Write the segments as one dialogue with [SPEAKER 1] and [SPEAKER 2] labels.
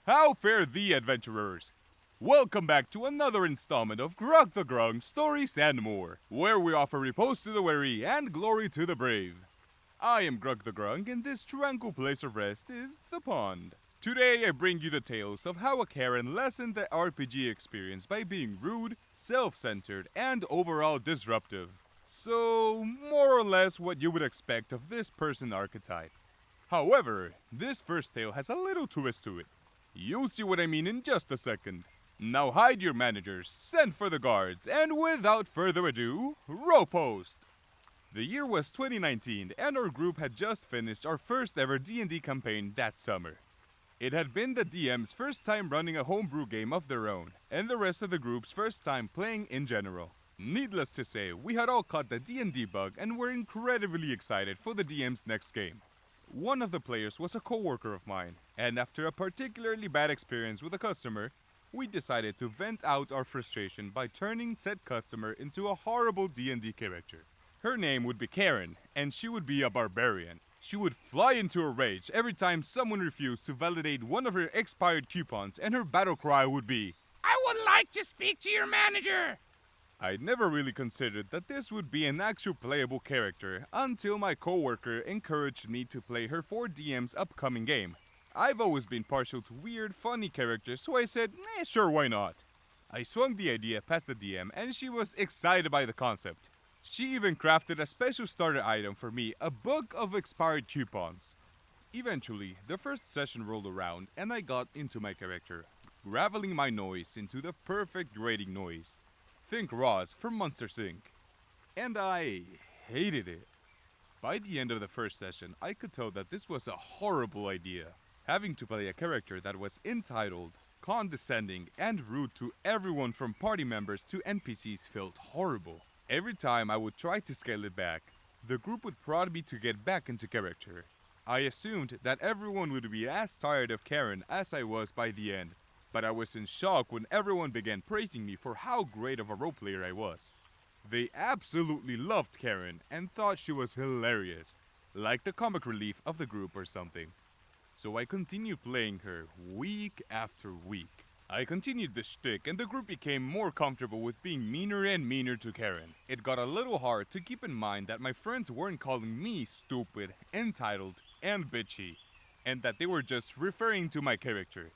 [SPEAKER 1] How fare thee, adventurers? Welcome back to another installment of Grug the Grung Stories and More, where we offer repose to the weary and glory to the brave. I am Grug the Grung, and this tranquil place of rest is the pond. Today I bring you the tales of how a Karen lessened the RPG experience by being rude, self-centered, and overall disruptive. So, more or less what you would expect of this person archetype. However, this first tale has a little twist to it. You'll see what I mean in just a second. Now hide your managers, send for the guards, and without further ado, row post! The year was 2019, and our group had just finished our first ever D&D campaign that summer. It had been the DM's first time running a homebrew game of their own, and the rest of the group's first time playing in general. Needless to say, we had all caught the D&D bug and were incredibly excited for the DM's next game. One of the players was a coworker of mine, and after a particularly bad experience with a customer, we decided to vent out our frustration by turning said customer into a horrible D&D character. Her name would be Karen, and she would be a barbarian. She would fly into a rage every time someone refused to validate one of her expired coupons, and her battle cry would be,
[SPEAKER 2] "I would like to speak to your manager!"
[SPEAKER 1] I'd never really considered that this would be an actual playable character until my coworker encouraged me to play her for DM's upcoming game. I've always been partial to weird, funny characters, so I said, sure, why not? I swung the idea past the DM, and she was excited by the concept. She even crafted a special starter item for me, a book of expired coupons. Eventually, the first session rolled around, and I got into my character, graveling my noise into the perfect grating noise. Think Roz from Monsters Inc. And I hated it. By the end of the first session, I could tell that this was a horrible idea. Having to play a character that was entitled, condescending, and rude to everyone from party members to NPCs felt horrible. Every time I would try to scale it back, the group would prod me to get back into character. I assumed that everyone would be as tired of Karen as I was by the end, but I was in shock when everyone began praising me for how great of a roleplayer I was. They absolutely loved Karen and thought she was hilarious, like the comic relief of the group or something. So I continued playing her week after week. I continued the shtick, and the group became more comfortable with being meaner and meaner to Karen. It got a little hard to keep in mind that my friends weren't calling me stupid, entitled, and bitchy, and that they were just referring to my character.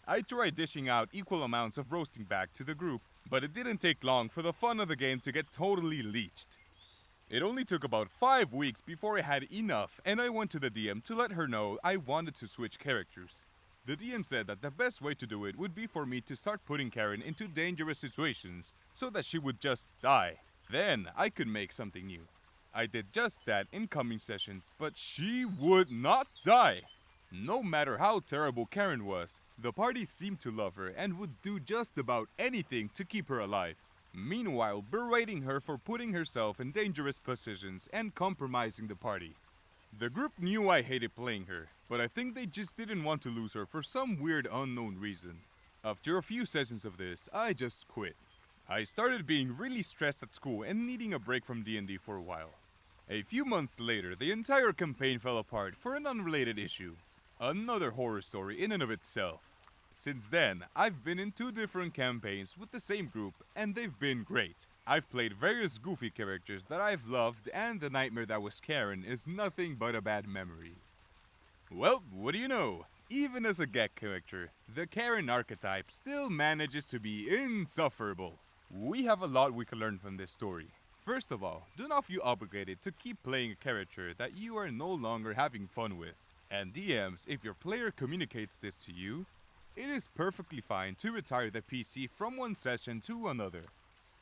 [SPEAKER 1] I tried dishing out equal amounts of roasting back to the group, but it didn't take long for the fun of the game to get totally leached. It only took about 5 weeks before I had enough, and I went to the DM to let her know I wanted to switch characters. The DM said that the best way to do it would be for me to start putting Karen into dangerous situations so that she would just die. Then I could make something new. I did just that in coming sessions, but she would not die. No matter how terrible Karen was, the party seemed to love her and would do just about anything to keep her alive. Meanwhile, berating her for putting herself in dangerous positions and compromising the party. The group knew I hated playing her, but I think they just didn't want to lose her for some weird unknown reason. After a few sessions of this, I just quit. I started being really stressed at school and needing a break from D&D for a while. A few months later, the entire campaign fell apart for an unrelated issue. Another horror story in and of itself. Since then, I've been in 2 different campaigns with the same group, and they've been great. I've played various goofy characters that I've loved, and the nightmare that was Karen is nothing but a bad memory. Well, what do you know? Even as a GEC character, the Karen archetype still manages to be insufferable. We have a lot we can learn from this story. First of all, do not feel obligated to keep playing a character that you are no longer having fun with. And DMs, if your player communicates this to you, it is perfectly fine to retire the PC from one session to another.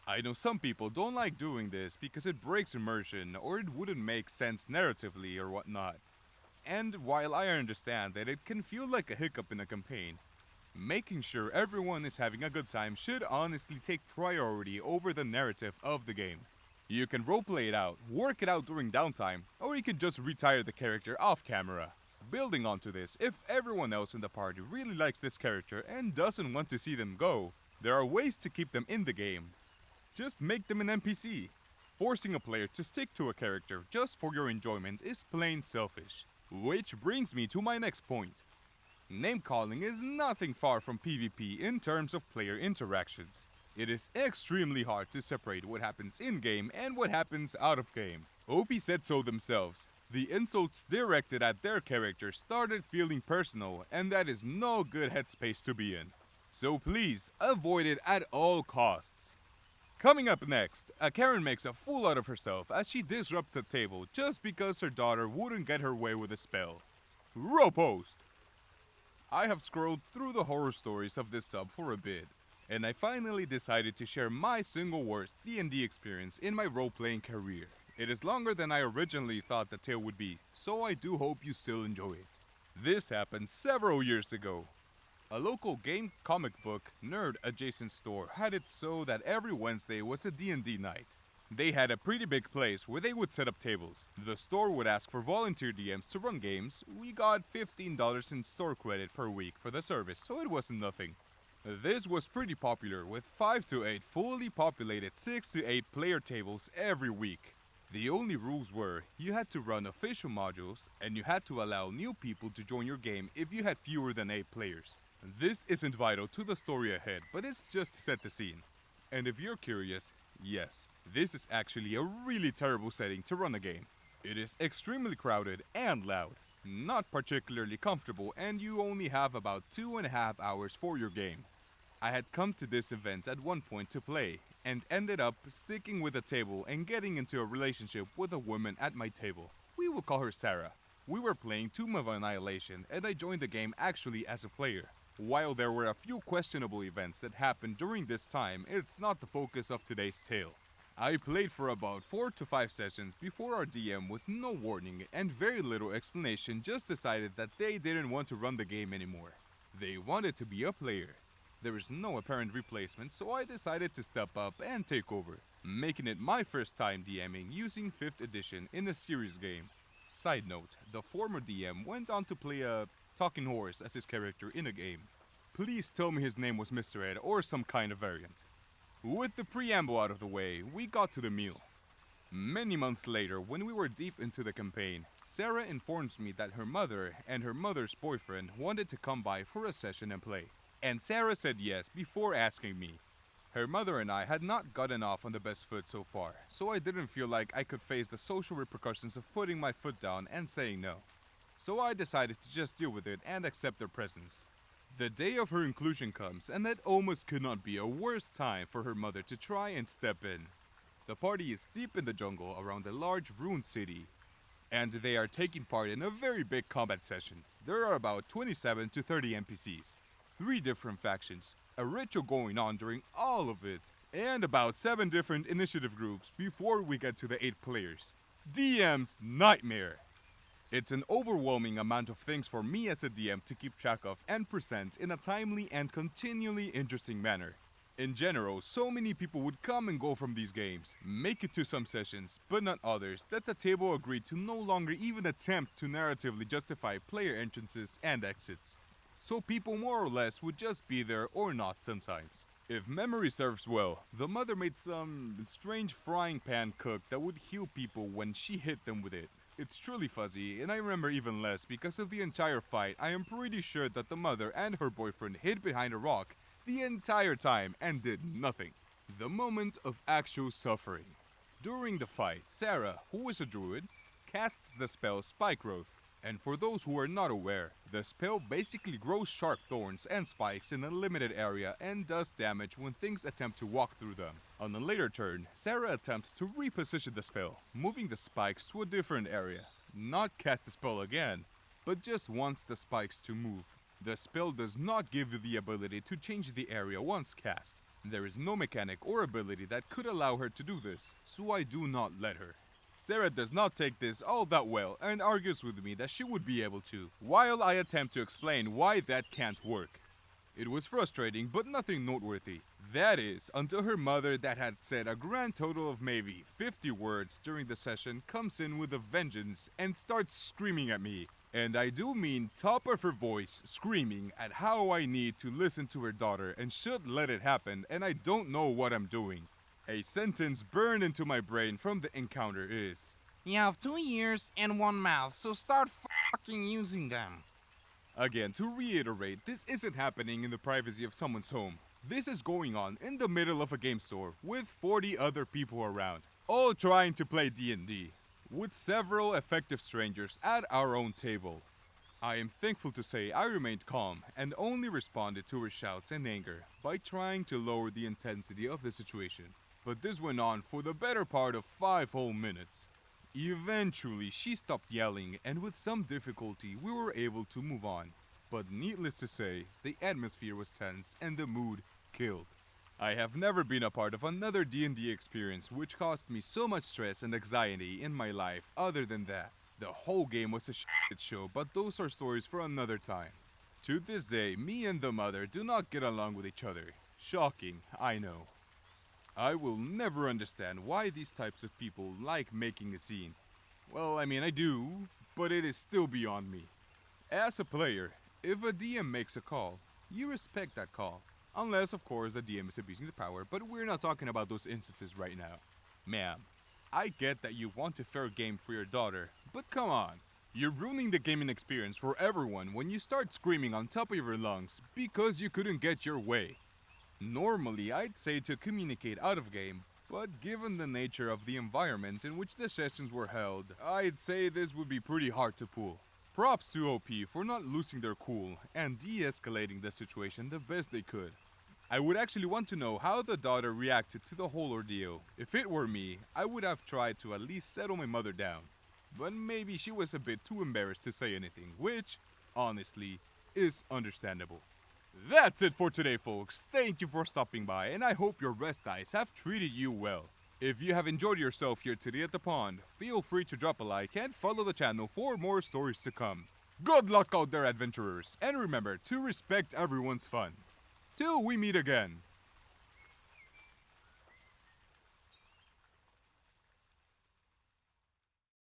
[SPEAKER 1] I know some people don't like doing this because it breaks immersion or it wouldn't make sense narratively or whatnot. And while I understand that it can feel like a hiccup in a campaign, making sure everyone is having a good time should honestly take priority over the narrative of the game. You can roleplay it out, work it out during downtime, or you can just retire the character off camera. Building onto this, if everyone else in the party really likes this character and doesn't want to see them go, there are ways to keep them in the game. Just make them an NPC. Forcing a player to stick to a character just for your enjoyment is plain selfish. Which brings me to my next point. Name calling is nothing far from PvP in terms of player interactions. It is extremely hard to separate what happens in-game and what happens out of game. OP said so themselves. The insults directed at their character started feeling personal, and that is no good headspace to be in. So please, avoid it at all costs. Coming up next, a Karen makes a fool out of herself as she disrupts a table just because her daughter wouldn't get her way with a spell. Ropost! I have scrolled through the horror stories of this sub for a bit, and I finally decided to share my single worst D&D experience in my role-playing career. It is longer than I originally thought the tale would be, so I do hope you still enjoy it. This happened several years ago. A local game comic book nerd adjacent store had it so that every Wednesday was a D&D night. They had a pretty big place where they would set up tables. The store would ask for volunteer DMs to run games. We got $15 in store credit per week for the service, so it wasn't nothing. This was pretty popular with 5 to 8 fully populated 6 to 8 player tables every week. The only rules were you had to run official modules and you had to allow new people to join your game if you had fewer than 8 players. This isn't vital to the story ahead, but it's just to set the scene. And if you're curious, yes, this is actually a really terrible setting to run a game. It is extremely crowded and loud, not particularly comfortable, and you only have about 2.5 hours for your game. I had come to this event at one point to play, and ended up sticking with a table and getting into a relationship with a woman at my table. We will call her Sarah. We were playing Tomb of Annihilation, and I joined the game actually as a player. While there were a few questionable events that happened during this time, it's not the focus of today's tale. I played for about 4 to 5 sessions before our DM, with no warning and very little explanation, just decided that they didn't want to run the game anymore. They wanted to be a player. There is no apparent replacement, so I decided to step up and take over, making it my first time DMing using 5th edition in a series game. Side note, the former DM went on to play a talking horse as his character in a game. Please tell me his name was Mr. Ed or some kind of variant. With the preamble out of the way, we got to the meal. Many months later, when we were deep into the campaign, Sarah informs me that her mother and her mother's boyfriend wanted to come by for a session and play. And Sarah said yes before asking me. Her mother and I had not gotten off on the best foot so far, so I didn't feel like I could face the social repercussions of putting my foot down and saying no. So I decided to just deal with it and accept their presence. The day of her inclusion comes, and that almost could not be a worse time for her mother to try and step in. The party is deep in the jungle around a large ruined city, and they are taking part in a very big combat session. There are about 27 to 30 NPCs, 3 different factions, a ritual going on during all of it, and about 7 different initiative groups before we get to the 8 players. DM's nightmare! It's an overwhelming amount of things for me as a DM to keep track of and present in a timely and continually interesting manner. In general, so many people would come and go from these games, make it to some sessions, but not others, that the table agreed to no longer even attempt to narratively justify player entrances and exits. So people more or less would just be there or not sometimes. If memory serves well, the mother made some strange frying pan cook that would heal people when she hit them with it. It's truly fuzzy, and I remember even less because of the entire fight. I am pretty sure that the mother and her boyfriend hid behind a rock the entire time and did nothing. The moment of actual suffering. During the fight, Sarah, who is a druid, casts the spell Spike Growth. And for those who are not aware, the spell basically grows sharp thorns and spikes in a limited area and does damage when things attempt to walk through them. On a later turn, Sarah attempts to reposition the spell, moving the spikes to a different area. Not cast the spell again, but just wants the spikes to move. The spell does not give you the ability to change the area once cast. There is no mechanic or ability that could allow her to do this, so I do not let her. Sarah does not take this all that well and argues with me that she would be able to, while I attempt to explain why that can't work. It was frustrating, but nothing noteworthy. That is, until her mother, that had said a grand total of maybe 50 words during the session, comes in with a vengeance and starts screaming at me. And I do mean top of her voice, screaming at how I need to listen to her daughter and should let it happen, and I don't know what I'm doing. A sentence burned into my brain from the encounter is,
[SPEAKER 2] You have 2 ears and 1 mouth, so start fucking using them.
[SPEAKER 1] Again, to reiterate, this isn't happening in the privacy of someone's home. This is going on in the middle of a game store with 40 other people around, all trying to play D&D, with several effective strangers at our own table. I am thankful to say I remained calm and only responded to her shouts and anger by trying to lower the intensity of the situation. But this went on for the better part of 5 whole minutes. Eventually, she stopped yelling, and with some difficulty, we were able to move on. But needless to say, the atmosphere was tense and the mood killed. I have never been a part of another D&D experience which caused me so much stress and anxiety in my life other than that. The whole game was a shit show, but those are stories for another time. To this day, me and the mother do not get along with each other. Shocking, I know. I will never understand why these types of people like making a scene. Well, I mean, I do, but it is still beyond me. As a player, if a DM makes a call, you respect that call. Unless, of course, the DM is abusing the power, but we're not talking about those instances right now. Ma'am, I get that you want a fair game for your daughter, but come on. You're ruining the gaming experience for everyone when you start screaming on top of your lungs because you couldn't get your way. Normally, I'd say to communicate out of game, but given the nature of the environment in which the sessions were held, I'd say this would be pretty hard to pull. Props to OP for not losing their cool and de-escalating the situation the best they could. I would actually want to know how the daughter reacted to the whole ordeal. If it were me, I would have tried to at least settle my mother down. But maybe she was a bit too embarrassed to say anything, which, honestly, is understandable. That's it for today, folks. Thank you for stopping by, and I hope your rest eyes have treated you well. If you have enjoyed yourself here today at the pond, feel free to drop a like and follow the channel for more stories to come. Good luck out there, adventurers, and remember to respect everyone's fun. Till we meet again.